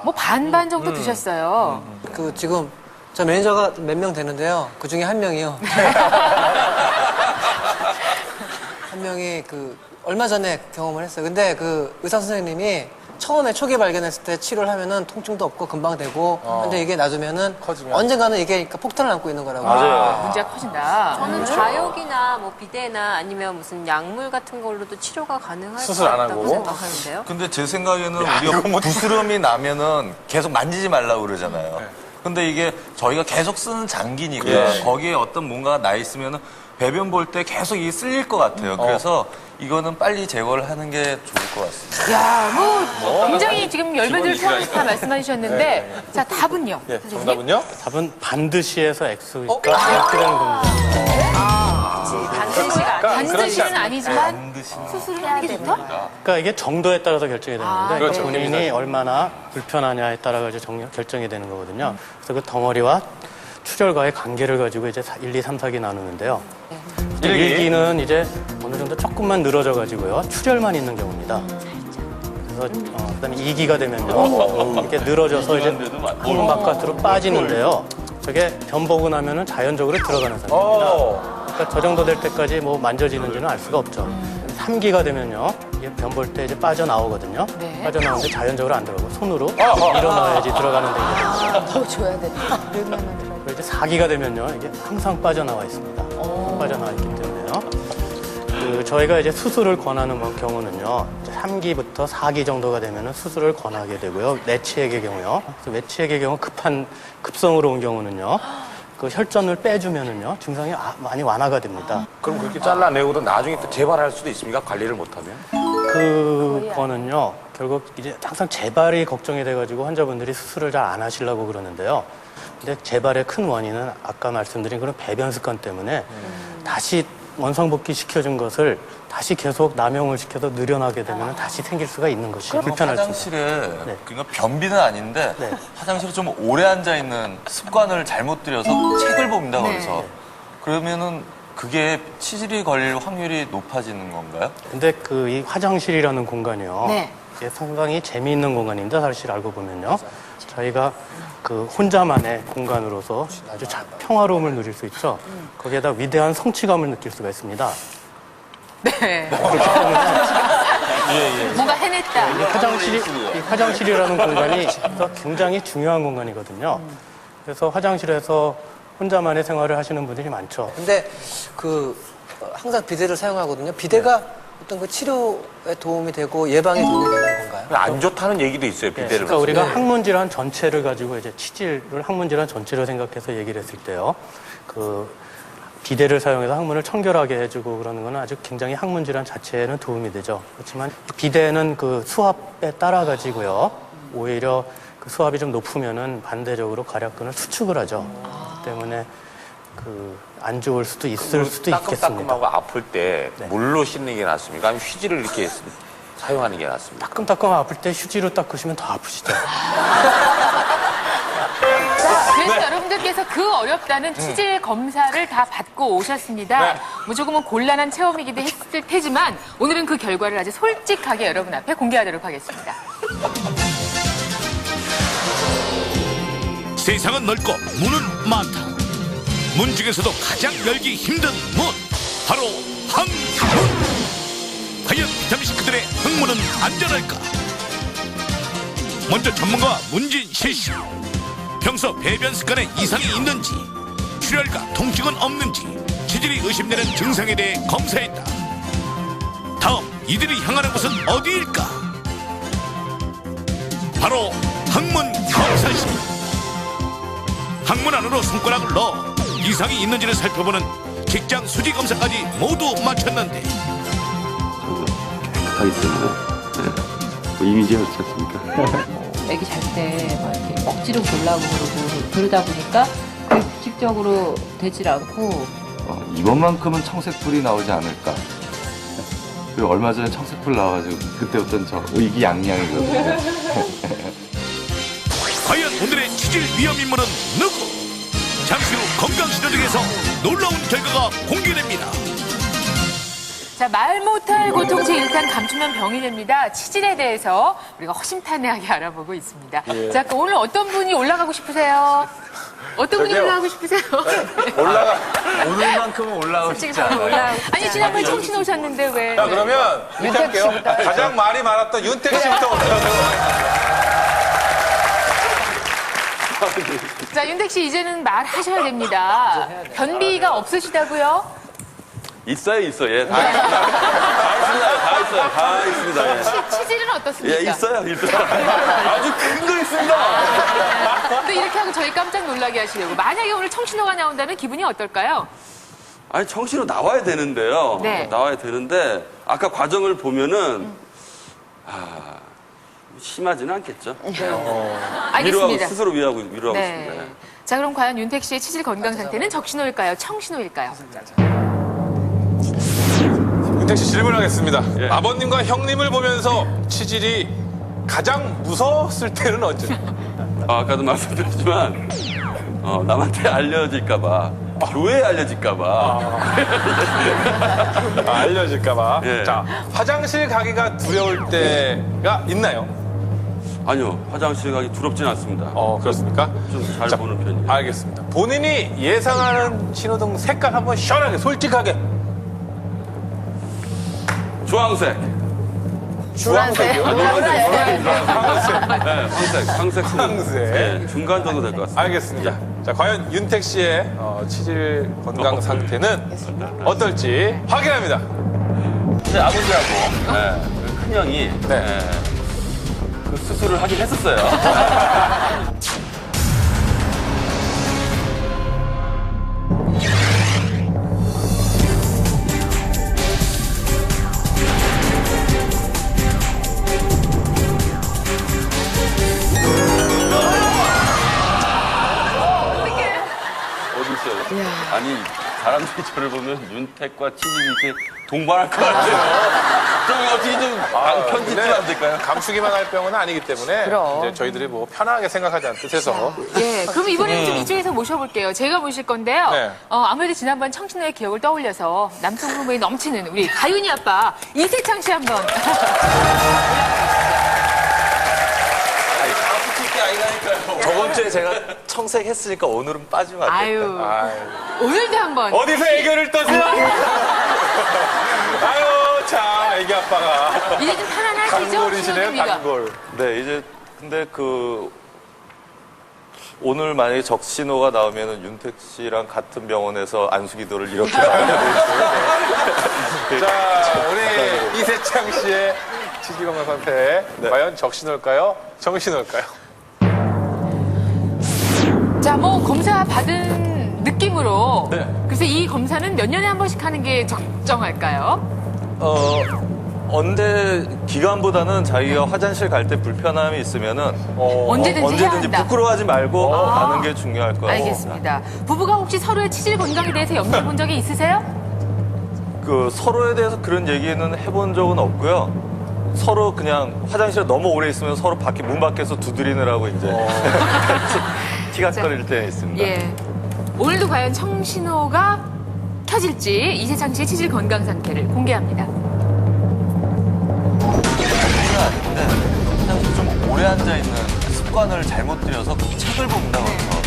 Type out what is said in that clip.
뭐 반반 정도 드셨어요. 그 지금 저 매니저가 몇 명 되는데요. 그 중에 한 명이요. 한 명이 그 얼마 전에 경험을 했어요. 근데 그 의사 선생님이 처음에 초기 발견했을 때 치료를 하면은 통증도 없고 금방 되고 근데 이게 놔두면은 커지면. 언젠가는 이게 그러니까 폭탄을 안고 있는 거라고. 문제가 커진다. 저는 좌욕이나 뭐 비대나 아니면 무슨 약물 같은 걸로도 치료가 가능할 것 수술 안 같다고 하고? 생각하는데요. 근데 제 생각에는 우리가 부스럼이 나면은 계속 만지지 말라고 그러잖아요. 근데 이게 저희가 계속 쓰는 장기니까 거기에 어떤 뭔가가 나 있으면은 배변 볼 때 계속 이게 쓸릴 것 같아요. 그래서 이거는 빨리 제거를 하는 게 좋을 것 같습니다. 야, 뭐 굉장히 지금 열매들 포함해서 말씀해 주셨는데 자, 답은요? 예, 선생님? 정답은요? 답은 반드시 해서 X니까 이렇게 되는 겁니다. 반드시는 아니지만 반드시. 수술을 하는 게 좋다? 그러니까 이게 정도에 따라서 결정이 되는 건데 그렇죠. 본인이 얼마나 불편하냐에 따라 가지고 결정이 되는 거거든요. 그래서 그 덩어리와 출혈과의 관계를 가지고 이제 1, 2, 3, 4기 나누는데요. 1기는 이제 어느 정도 조금만 늘어져 가지고요. 출혈만 있는 경우입니다. 그래서 그다음에 2기가 되면요. 이렇게 늘어져서 이제 항문 바깥으로 빠지는데요. 저게 변 보고 나면은 자연적으로 들어가는 상태입니다. 그러니까 저 정도 될 때까지 뭐 만져지는지는 알 수가 없죠. 3기가 되면요. 이게 변 볼 때 이제 빠져나오거든요. 네. 빠져나오는데 자연적으로 안 들어가고 손으로 밀어넣어야지 들어가는 데가 됩니다. 줘야 돼. 그리고 이제 4기가 되면요. 이게 항상 빠져나와 있습니다. 빠져나와 있기 때문에요. 그 저희가 이제 수술을 권하는 경우는요. 3기부터 4기 정도가 되면은 수술을 권하게 되고요. 내치액의 경우요. 그래서 외치액의 경우 급성으로 온 경우는요. 그 혈전을 빼주면은요. 증상이 많이 완화가 됩니다. 그럼 그렇게 잘라내고도 나중에 또 재발할 수도 있습니까? 관리를 못하면? 그거는요. 결국 이제 항상 재발이 걱정이 돼가지고 환자분들이 수술을 잘 안 하시려고 그러는데요. 근데 재발의 큰 원인은 아까 말씀드린 그런 배변 습관 때문에 다시 원상복귀 시켜준 것을 다시 계속 남용을 시켜서 늘어나게 되면 다시 생길 수가 있는 것이 불편할 수 있습니다. 화장실에 네. 그러니까 변비는 아닌데 네. 화장실에 좀 오래 앉아 있는 습관을 잘못 들여서 책을 봅니다. 거기서 그러면은 그게 치질이 걸릴 확률이 높아지는 건가요? 근데 그 이 화장실이라는 공간이요. 네. 이게 상당히 재미있는 공간입니다. 사실 알고 보면요. 저희가 그 혼자만의 공간으로서 아주 평화로움을 누릴 수 있죠. 거기에다 위대한 성취감을 느낄 수가 있습니다. 네. 그렇기 때문에 뭔가 해냈다. 이 화장실이라는 공간이 굉장히 중요한 공간이거든요. 그래서 화장실에서 혼자만의 생활을 하시는 분들이 많죠. 근데 그 항상 비데를 사용하거든요. 비데가 어떤 그 치료에 도움이 되고 예방에 도움이 되는 건가요? 안 좋다는 얘기도 있어요, 네, 비대를. 그러니까 우리가 항문 질환 전체를 가지고 이제 치질을 항문 질환 전체로 생각해서 얘기를 했을 때요. 그 비데를 사용해서 항문을 청결하게 해주고 그러는 거는 아주 굉장히 항문 질환 자체에는 도움이 되죠. 그렇지만 비데는 그 수압에 따라 가지고요. 오히려 그 수압이 좀 높으면은 반대적으로 괄약근을 수축을 하죠. 때문에 그 안 좋을 수도 있을 수도 있겠습니다. 따끔따끔하고 아플 때 네. 물로 씻는 게 낫습니까? 아니면 휴지를 이렇게 사용하는 게 낫습니까? 따끔따끔 아플 때 휴지로 닦으시면 더 아프시죠. 자, 그래서 여러분들께서 그 어렵다는 치질 검사를 다 받고 오셨습니다. 뭐 조금은 곤란한 체험이기도 했을 테지만 오늘은 그 결과를 아주 솔직하게 여러분 앞에 공개하도록 하겠습니다. 세상은 넓고 문은 많다. 문 중에서도 가장 열기 힘든 문, 바로 항문. 과연 비타민 C 그들의 항문은 안전할까? 먼저 전문가와 문진 실시. 평소 배변 습관에 이상이 있는지, 출혈과 통증은 없는지, 치질이 의심되는 증상에 대해 검사했다. 다음 이들이 향하는 곳은 어디일까? 바로 항문 검사실. 항문 안으로 손가락을 넣어 이상이 있는지를 살펴보는 직장 수지 검사까지 모두 마쳤는데 깨끗하기 때문에 뭐 이미지가 좋지 않습니까? 애기 잘 때 막 이렇게 억지로 보려고 그러고 그러다 보니까 그게 규칙적으로 되질 않고 이번만큼은 청색불이 나오지 않을까. 그리고 얼마 전에 청색불 나와가지고 그때부터는 저 의기양양이거든요. 과연 오늘의 치질 위험 인물은 누구? 잠시 후 건강시대에서 놀라운 결과가 공개됩니다. 자, 말 못할 고통치 일단 감추면 병이 됩니다. 치질에 대해서 우리가 허심탄회하게 알아보고 있습니다. 자, 그 오늘 어떤 분이 올라가고 싶으세요? 어떤 분이 올라가고 싶으세요? 오늘만큼은 올라가고 솔직히 싶지 저는 않아요. 올라가고 아니, 지난번에 청신 오셨는데 왜? 자, 그러면 이렇게 할게요. 가장 말이 많았던 윤택 씨부터 자, 윤택 씨 이제는 말하셔야 됩니다. 변비가 없으시다고요? 있어요. 예. 다 있습니다. 예. 치질은 어떻습니까? 예, 있어요. 아주 큰 거 있습니다. 또 이렇게 하고 저희 깜짝 놀라게 하시려고. 만약에 오늘 청신호가 나온다면 기분이 어떨까요? 아니, 청신호 나와야 되는데요. 네. 나와야 되는데, 아까 과정을 보면은, 심하지는 않겠죠. 알겠습니다. 스스로 위로하고 있습니다. 네. 자, 그럼 과연 윤택 씨의 치질 건강 상태는 적신호일까요? 청신호일까요? 윤택 씨 질문하겠습니다. 예. 아버님과 형님을 보면서 치질이 가장 무서웠을 때는 언제? 아까도 말씀드렸지만, 남한테 알려질까봐, 교회에 알려질까봐. 알려질까봐. 예. 자, 화장실 가기가 두려울 때가 있나요? 아니요, 화장실 가기 두렵진 않습니다. 그렇습니까? 좀 잘 자, 보는 편이에요. 알겠습니다. 본인이 예상하는 신호등 색깔 한번 시원하게, 솔직하게. 주황색. 주황색이요? 네, 황색. 황색. 네, 중간 정도 될 것 같습니다. 알겠습니다. 자, 과연 윤택 씨의 치질 건강 상태는 어떨지 확인합니다. 제 아버지하고 그 큰형이 그 수술을 하긴 했었어요. 어디 있어요? 아니, 사람들이 저를 보면 윤택과 치질이 이렇게 동반할 것 같아요. 좀 어떻게 좀 편집 좀 안 될까요? 감추기만 할 병은 아니기 때문에 이제 저희들이 뭐 편하게 생각하지 않는 뜻에서 예, 그럼 이번에는 좀 이쪽에서 모셔볼게요. 제가 모실 건데요. 네. 아무래도 지난번 청신호의 기억을 떠올려서 남성 호르몬이 넘치는 우리 가윤이 아빠 이세창 씨 한번. 저번 주에 제가 청색했으니까 오늘은 빠지면 안 될까요? 아유, 오늘도 한번. 어디서 애교를 떠세요? 아유, 참, 애기 아빠가. 이제 좀 편안하시죠? 단골이시네요, 신혼입니다. 단골. 네, 이제 근데 오늘 만약에 적신호가 나오면은 윤택 씨랑 같은 병원에서 안수기도를 이렇게 나와야 자, 우리 이세창 씨의 치질 건강 상태. 과연 적신호일까요? 정신호일까요? 자, 뭐 검사 받은 느낌으로. 네. 글쎄 이 검사는 몇 년에 한 번씩 하는 게 적정할까요? 언제 기간보다는 자기가 화장실 갈 때 불편함이 있으면은 언제든지 해야 한다. 부끄러워하지 말고 가는 게 중요할 것 같아요. 알겠습니다. 부부가 혹시 서로의 치질 건강에 대해서 염려해 본 적이 있으세요? 서로에 대해서 그런 얘기는 해본 적은 없고요. 서로 그냥 화장실에 너무 오래 있으면 서로 문 밖에서 두드리느라고 이제 티격거릴 때 있습니다. 예. 오늘도 과연 청신호가 켜질지 이세창 씨의 치질 건강 상태를 공개합니다. 아닌데 화장실 좀 오래 앉아 있는 습관을 잘못 들여서 책을 본다고 해서